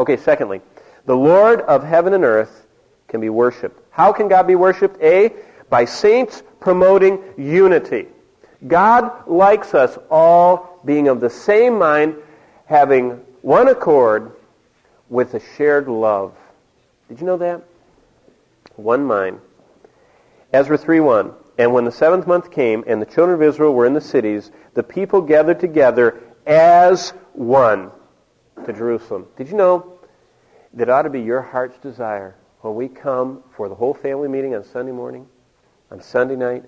Okay, secondly, the Lord of heaven and earth can be worshipped. How can God be worshipped? A, by saints promoting unity. God likes us all being of the same mind, having one accord with a shared love. Did you know that? One mind. Ezra 3:1. And when the 7th month came, and the children of Israel were in the cities, the people gathered together as one to Jerusalem. Did you know that ought to be your heart's desire when we come for the whole family meeting on Sunday morning, on Sunday night,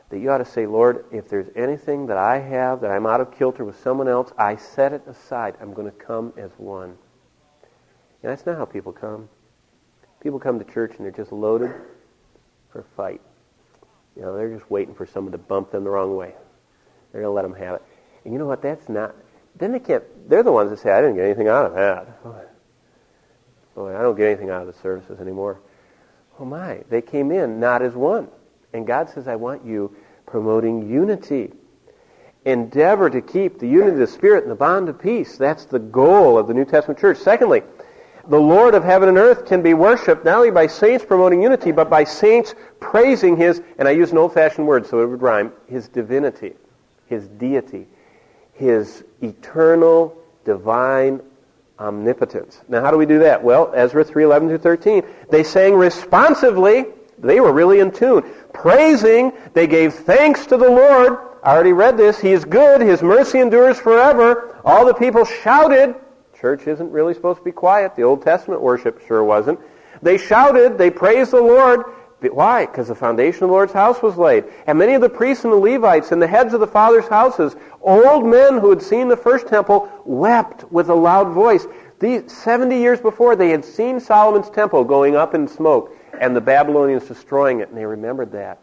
that you ought to say, Lord, if there's anything that I have that I'm out of kilter with someone else, I set it aside. I'm going to come as one. And that's not how people come. People come to church and they're just loaded for a fight. You know, they're just waiting for someone to bump them the wrong way. They're going to let them have it. And you know what? That's not... Then they're the ones that say, I didn't get anything out of that. Boy, I don't get anything out of the services anymore. Oh my, they came in not as one. And God says, I want you promoting unity. Endeavor to keep the unity of the Spirit and the bond of peace. That's the goal of the New Testament church. Secondly, the Lord of heaven and earth can be worshipped not only by saints promoting unity, but by saints praising His, and I use an old-fashioned word so it would rhyme, His divinity, His deity, His eternal, divine omnipotence. Now, how do we do that? Well, Ezra 3:11-13. They sang responsively. They were really in tune. Praising, they gave thanks to the Lord. I already read this. He is good. His mercy endures forever. All the people shouted. Church isn't really supposed to be quiet. The Old Testament worship sure wasn't. They shouted. They praised the Lord. Why? Because the foundation of the Lord's house was laid. And many of the priests and the Levites and the heads of the fathers' houses, old men who had seen the first temple, wept with a loud voice. 70 years before, they had seen Solomon's temple going up in smoke and the Babylonians destroying it, and they remembered that.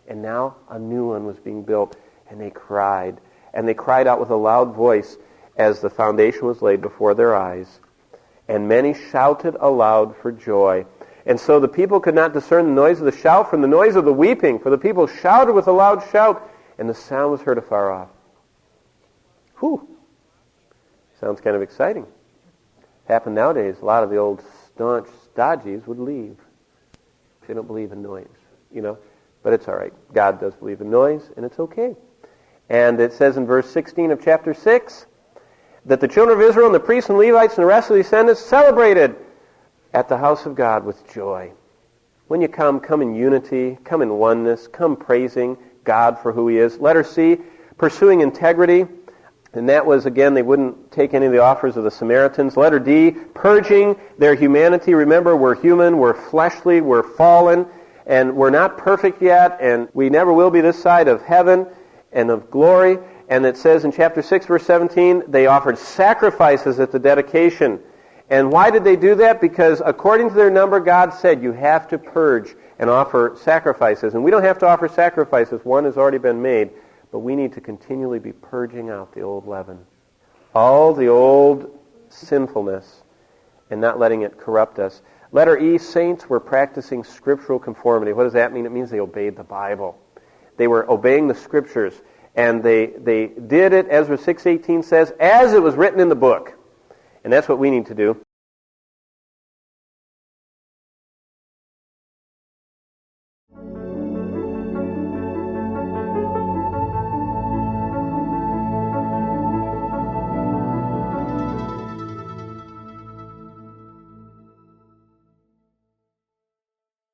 And now a new one was being built, and they cried. And they cried out with a loud voice as the foundation was laid before their eyes. And many shouted aloud for joy. And so the people could not discern the noise of the shout from the noise of the weeping, for the people shouted with a loud shout, and the sound was heard afar off. Whew. Sounds kind of exciting. Happened nowadays. A lot of the old staunch stodgies would leave. They don't believe in noise, you know. But it's all right. God does believe in noise, and it's okay. And it says in verse 16 of chapter 6 that the children of Israel and the priests and Levites and the rest of the descendants celebrated at the house of God with joy. When you come in unity, come in oneness, come praising God for who He is. Letter C, pursuing integrity. And that was, again, they wouldn't take any of the offers of the Samaritans. Letter D, purging their humanity. Remember, we're human, we're fleshly, we're fallen, and we're not perfect yet, and we never will be this side of heaven and of glory. And it says in chapter 6, verse 17, they offered sacrifices at the dedication. And why did they do that? Because according to their number, God said you have to purge and offer sacrifices. And we don't have to offer sacrifices. One has already been made. But we need to continually be purging out the old leaven. All the old sinfulness and not letting it corrupt us. Letter E, saints were practicing scriptural conformity. What does that mean? It means they obeyed the Bible. They were obeying the Scriptures. And they did it, Ezra 6:18 says, as it was written in the book. And that's what we need to do.